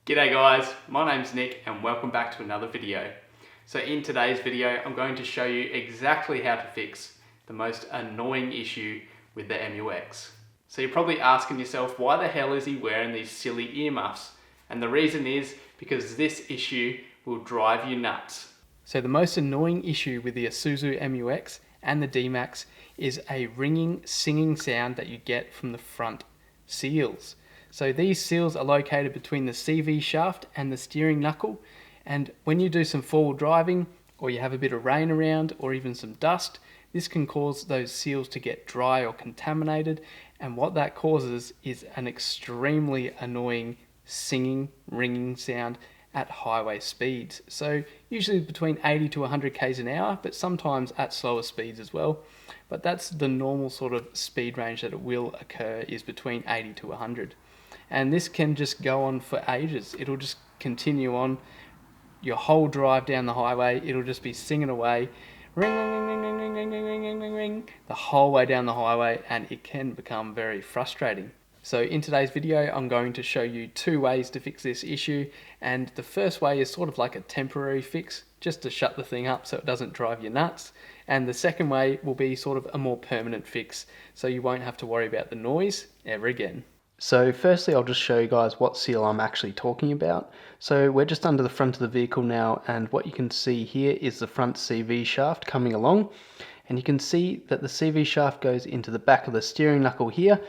G'day guys, my name's Nick and welcome back to another video. So in today's video, I'm going to show you exactly how to fix the most annoying issue with the MU-X. So you're probably asking yourself, why the hell is he wearing these silly earmuffs? And the reason is because this issue will drive you nuts. So the most annoying issue with the Isuzu Mu-X and the D-max is a ringing, singing sound that you get from the front seals. So these seals are located between the CV shaft and the steering knuckle, and when you do some forward driving or you have a bit of rain around or even some dust, this can cause those seals to get dry or contaminated, and what that causes is an extremely annoying singing, ringing sound at highway speeds. So usually between 80 to 100 k's an hour, but sometimes at slower speeds as well. But that's the normal sort of speed range that it will occur, is between 80 to 100. And this can just go on for ages. It'll just continue on your whole drive down the highway. It'll just be singing away, ring, ring, ring, ring, ring, ring, ring, ring, ring, ring, ring, the whole way down the highway, and it can become very frustrating. So in today's video, I'm going to show you two ways to fix this issue. And the first way is sort of like a temporary fix, just to shut the thing up so it doesn't drive you nuts. And the second way will be sort of a more permanent fix, so you won't have to worry about the noise ever again. So firstly, I'll just show you guys what seal I'm actually talking about. So we're just under the front of the vehicle now, and what you can see here is the front CV shaft coming along. And you can see that the CV shaft goes into the back of the steering knuckle here,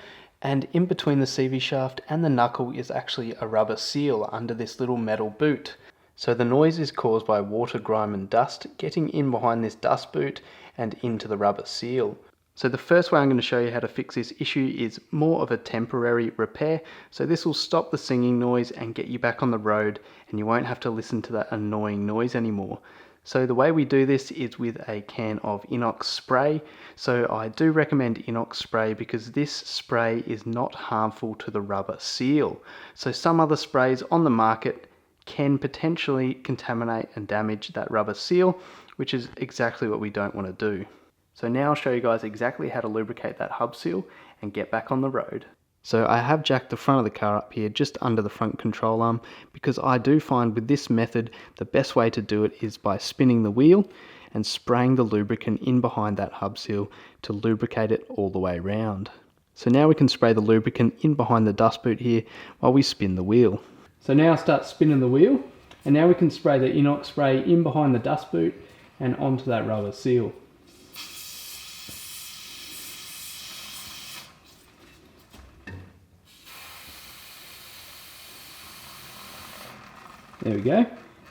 and in between the CV shaft and the knuckle is actually a rubber seal under this little metal boot. So the noise is caused by water, grime and dust getting in behind this dust boot and into the rubber seal. So the first way I'm going to show you how to fix this issue is more of a temporary repair. So this will stop the singing noise and get you back on the road, and you won't have to listen to that annoying noise anymore. So the way we do this is with a can of Inox spray. So I do recommend Inox spray because this spray is not harmful to the rubber seal. So some other sprays on the market can potentially contaminate and damage that rubber seal, which is exactly what we don't want to do. So now I'll show you guys exactly how to lubricate that hub seal and get back on the road. So I have jacked the front of the car up here just under the front control arm, because I do find with this method the best way to do it is by spinning the wheel and spraying the lubricant in behind that hub seal to lubricate it all the way around. So now we can spray the lubricant in behind the dust boot here while we spin the wheel. So now I start spinning the wheel, and now we can spray the Inox spray in behind the dust boot and onto that rubber seal. There we go,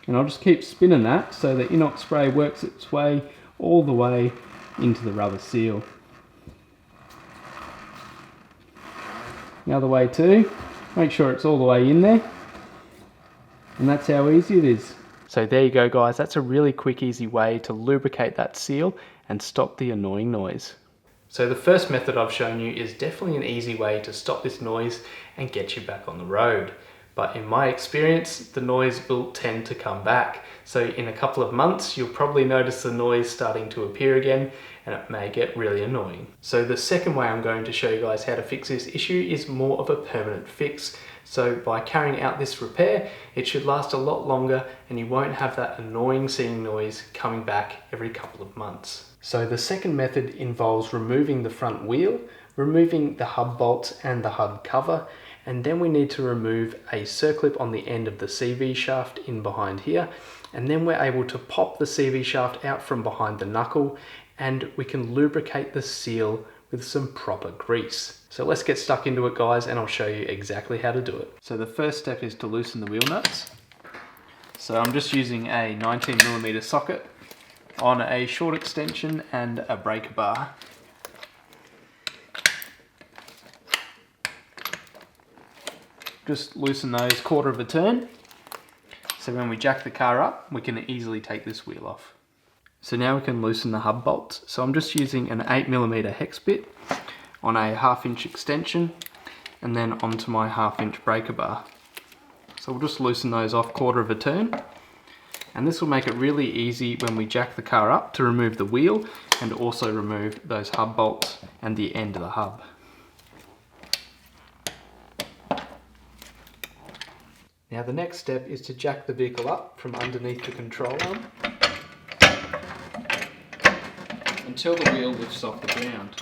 and I'll just keep spinning that so the Inox spray works its way all the way into the rubber seal. The other way too, make sure it's all the way in there, and that's how easy it is. So there you go guys, that's a really quick, easy way to lubricate that seal and stop the annoying noise. So the first method I've shown you is definitely an easy way to stop this noise and get you back on the road. But in my experience, the noise will tend to come back. So in a couple of months, you'll probably notice the noise starting to appear again, and it may get really annoying. So the second way I'm going to show you guys how to fix this issue is more of a permanent fix. So by carrying out this repair, it should last a lot longer and you won't have that annoying singing noise coming back every couple of months. So the second method involves removing the front wheel, removing the hub bolts and the hub cover, and then we need to remove a circlip on the end of the CV shaft in behind here, and then we're able to pop the CV shaft out from behind the knuckle, and we can lubricate the seal with some proper grease. So let's get stuck into it guys, and I'll show you exactly how to do it. So the first step is to loosen the wheel nuts. So I'm just using a 19mm socket on a short extension and a breaker bar. Just loosen those quarter of a turn, so when we jack the car up, we can easily take this wheel off. So now we can loosen the hub bolts. So I'm just using an 8mm hex bit on a 1/2 inch extension, and then onto my 1/2 inch breaker bar. So we'll just loosen those off quarter of a turn, and this will make it really easy when we jack the car up to remove the wheel and also remove those hub bolts and the end of the hub. Now the next step is to jack the vehicle up from underneath the control arm until the wheel lifts off the ground.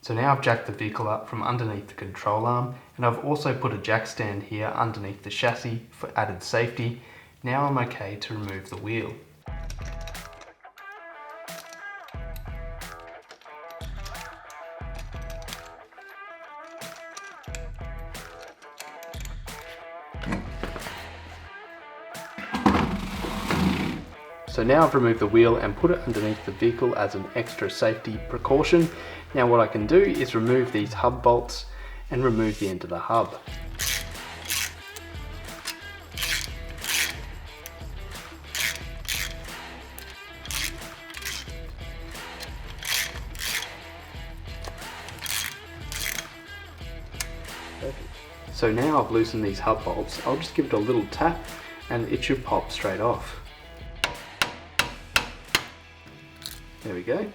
So now I've jacked the vehicle up from underneath the control arm, and I've also put a jack stand here underneath the chassis for added safety. Now I'm okay to remove the wheel. So now I've removed the wheel and put it underneath the vehicle as an extra safety precaution. Now what I can do is remove these hub bolts and remove the end of the hub. Perfect. So now I've loosened these hub bolts, I'll just give it a little tap and it should pop straight off. There we go.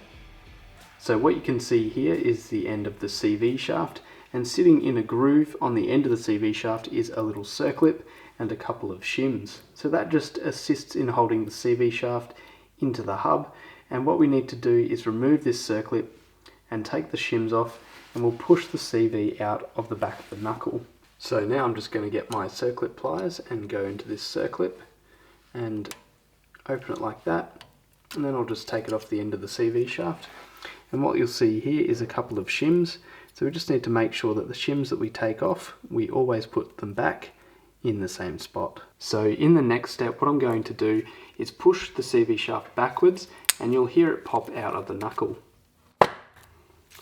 So what you can see here is the end of the CV shaft, and sitting in a groove on the end of the CV shaft is a little circlip and a couple of shims. So that just assists in holding the CV shaft into the hub, and what we need to do is remove this circlip and take the shims off, and we'll push the CV out of the back of the knuckle. So now I'm just going to get my circlip pliers and go into this circlip and open it like that. And then I'll just take it off the end of the CV shaft. And what you'll see here is a couple of shims. So we just need to make sure that the shims that we take off, we always put them back in the same spot. So in the next step, what I'm going to do is push the CV shaft backwards, and you'll hear it pop out of the knuckle.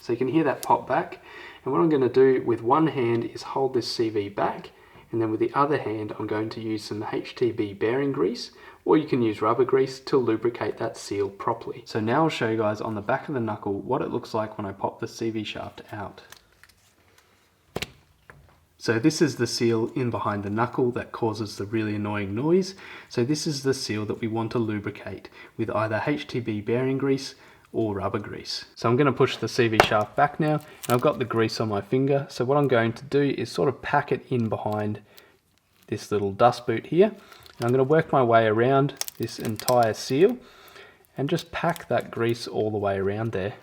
So you can hear that pop back. And what I'm going to do with one hand is hold this CV back, and then with the other hand I'm going to use some HTB bearing grease, or you can use rubber grease to lubricate that seal properly. So now I'll show you guys on the back of the knuckle what it looks like when I pop the CV shaft out. So this is the seal in behind the knuckle that causes the really annoying noise. So this is the seal that we want to lubricate with either HTB bearing grease or rubber grease. So I'm going to push the CV shaft back now, and I've got the grease on my finger. So what I'm going to do is sort of pack it in behind this little dust boot here. And I'm going to work my way around this entire seal and just pack that grease all the way around there.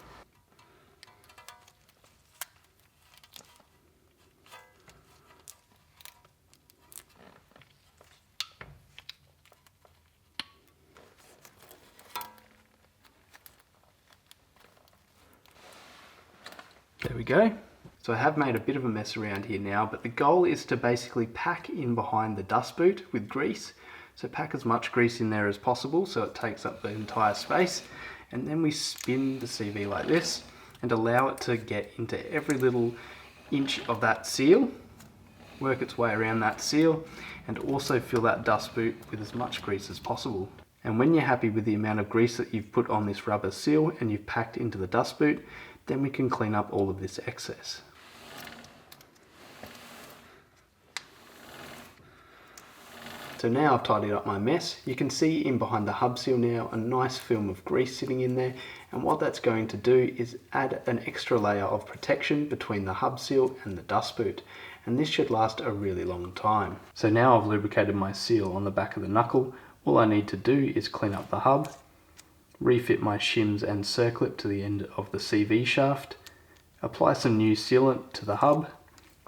There we go. So I have made a bit of a mess around here now, but the goal is to basically pack in behind the dust boot with grease. So pack as much grease in there as possible so it takes up the entire space, and then we spin the CV like this and allow it to get into every little inch of that seal, work its way around that seal, and also fill that dust boot with as much grease as possible. And when you're happy with the amount of grease that you've put on this rubber seal and you've packed into the dust boot, then we can clean up all of this excess. So now I've tidied up my mess. You can see in behind the hub seal now a nice film of grease sitting in there, and what that's going to do is add an extra layer of protection between the hub seal and the dust boot, and this should last a really long time. So now I've lubricated my seal on the back of the knuckle. All I need to do is clean up the hub, refit my shims and circlip to the end of the CV shaft, apply some new sealant to the hub,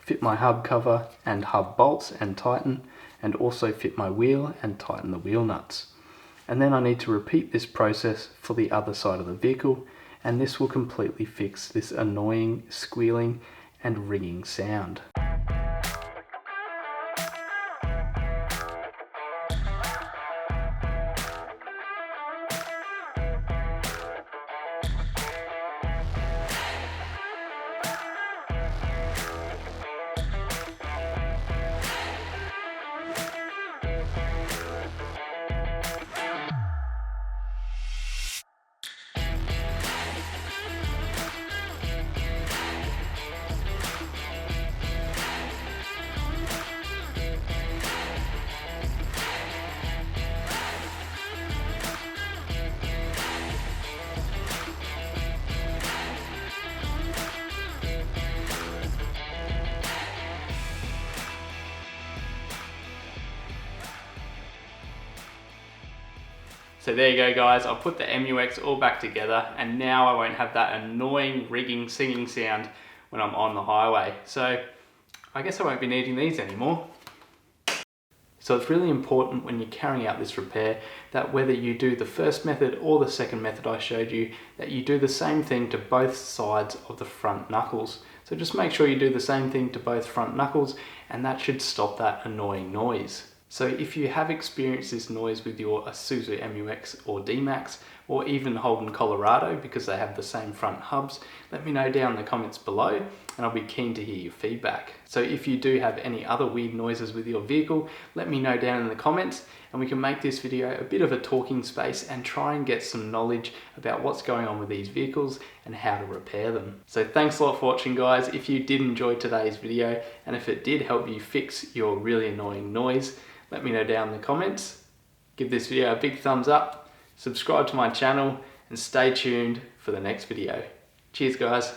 fit my hub cover and hub bolts and tighten, and also fit my wheel and tighten the wheel nuts. And then I need to repeat this process for the other side of the vehicle, and this will completely fix this annoying squealing and ringing sound. So there you go guys, I'll put the MU-X all back together and now I won't have that annoying rigging singing sound when I'm on the highway. So I guess I won't be needing these anymore. So it's really important when you're carrying out this repair that whether you do the first method or the second method I showed you, that you do the same thing to both sides of the front knuckles. So just make sure you do the same thing to both front knuckles and that should stop that annoying noise. So if you have experienced this noise with your Isuzu Mu-x or D-max or even Holden Colorado because they have the same front hubs, let me know down in the comments below and I'll be keen to hear your feedback. So if you do have any other weird noises with your vehicle, let me know down in the comments and we can make this video a bit of a talking space and try and get some knowledge about what's going on with these vehicles and how to repair them. So thanks a lot for watching guys. If you did enjoy today's video and if it did help you fix your really annoying noise, let me know down in the comments. Give this video a big thumbs up, subscribe to my channel and stay tuned for the next video. Cheers guys.